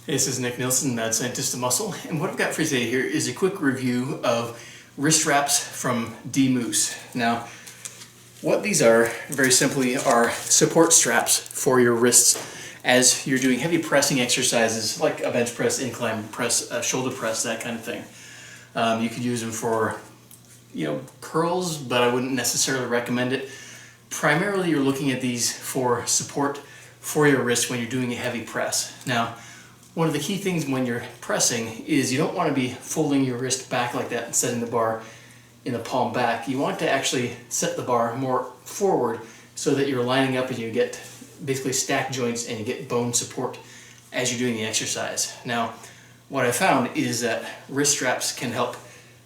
This is Nick Nielsen, Mad Scientist of Muscle, and what I've got for you today here is a quick review of wrist wraps from DMoose. Now, what these are, very simply, are support straps for your wrists as you're doing heavy pressing exercises like a bench press, incline press, shoulder press, that kind of thing. You could use them for, curls, but I wouldn't necessarily recommend it. Primarily, you're looking at these for support for your wrist when you're doing a heavy press. Now, one of the key things when you're pressing is you don't want to be folding your wrist back like that and setting the bar in the palm back. You want to actually set the bar more forward so that you're lining up and you get basically stacked joints and you get bone support as you're doing the exercise. Now, what I found is that wrist straps can help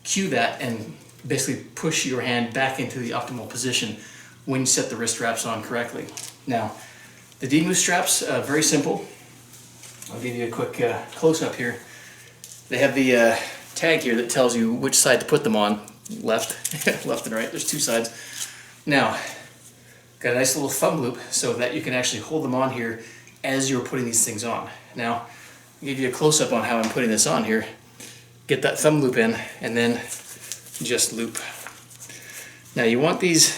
cue that and basically push your hand back into the optimal position when you set the wrist straps on correctly. Now, the DMoose straps, very simple. I'll give you a quick close-up here. They have the tag here that tells you which side to put them on. Left, left and right. There's two sides. Now, got a nice little thumb loop so that you can actually hold them on here as you're putting these things on. Now, I'll give you a close-up on how I'm putting this on here. Get that thumb loop in and then just loop. Now, you want these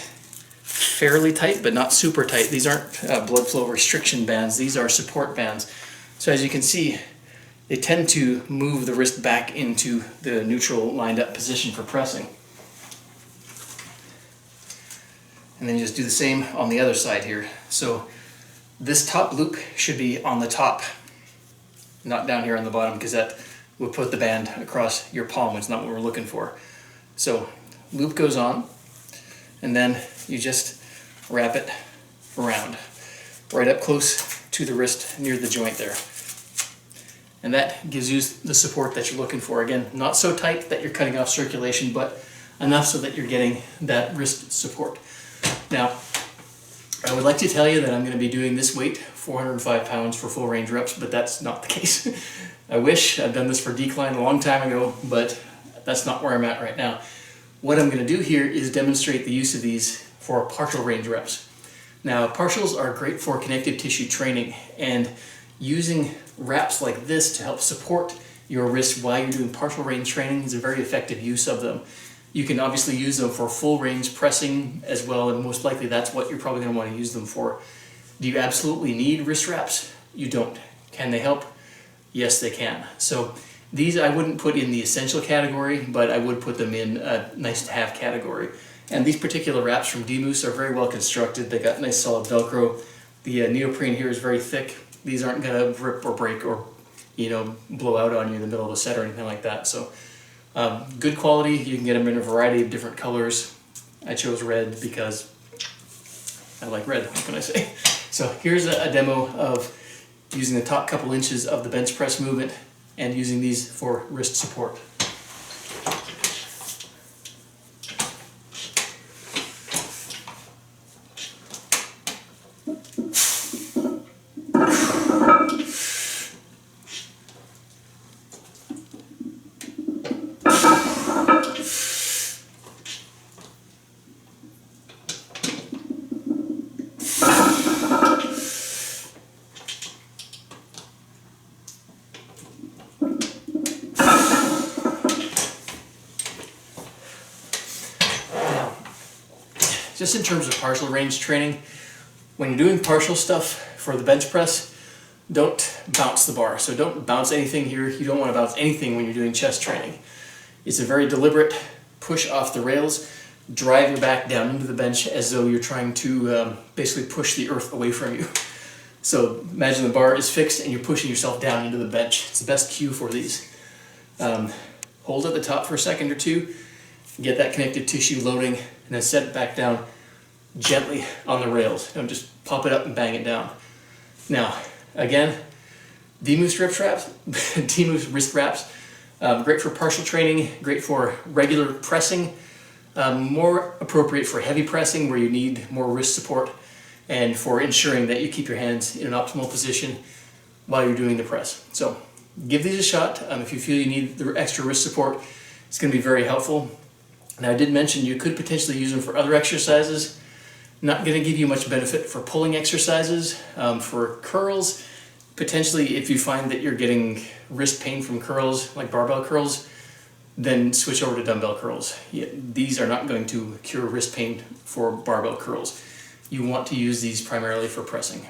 fairly tight, but not super tight. These aren't blood flow restriction bands. These are support bands. So as you can see, they tend to move the wrist back into the neutral lined up position for pressing. And then you just do the same on the other side here. So this top loop should be on the top, not down here on the bottom, because that will put the band across your palm, which is not what we're looking for. So loop goes on, and then you just wrap it around, right up close to the wrist near the joint there. And that gives you the support that you're looking for. Again, not so tight that you're cutting off circulation, but enough so that you're getting that wrist support. Now, I would like to tell you that I'm going to be doing this weight, 405 pounds for full range reps, but that's not the case. I wish I'd done this for decline a long time ago, but that's not where I'm at right now. What I'm going to do here is demonstrate the use of these for partial range reps. Now, partials are great for connective tissue training, and using wraps like this to help support your wrist while you're doing partial range training is a very effective use of them. You can obviously use them for full range pressing as well, and most likely that's what you're probably going to want to use them for. Do you absolutely need wrist wraps? You don't. Can they help? Yes, they can. So these I wouldn't put in the essential category, but I would put them in a nice to have category. And these particular wraps from DMoose are very well constructed. They got nice solid Velcro. The neoprene here is very thick. These aren't going to rip or break or blow out on you in the middle of a set or anything like that. So good quality. You can get them in a variety of different colors. I chose red because I like red. What can I say? So here's a demo of using the top couple inches of the bench press movement and using these for wrist support. Just in terms of partial range training, when you're doing partial stuff for the bench press, don't bounce the bar. So don't bounce anything here. You don't want to bounce anything when you're doing chest training. It's a very deliberate push off the rails, drive your back down into the bench as though you're trying to basically push the earth away from you. So imagine the bar is fixed and you're pushing yourself down into the bench. It's the best cue for these. Hold at the top for a second or two, get that connective tissue loading, and then set it back down gently on the rails. Don't just pop it up and bang it down. Now, again, DMoose wrist wraps, great for partial training, great for regular pressing, more appropriate for heavy pressing where you need more wrist support, and for ensuring that you keep your hands in an optimal position while you're doing the press. So give these a shot. If you feel you need the extra wrist support, it's going to be very helpful. Now, I did mention you could potentially use them for other exercises. Not going to give you much benefit for pulling exercises. For curls, Potentially, if you find that you're getting wrist pain from curls, like barbell curls, then switch over to dumbbell curls. These are not going to cure wrist pain for barbell curls. You want to use these primarily for pressing.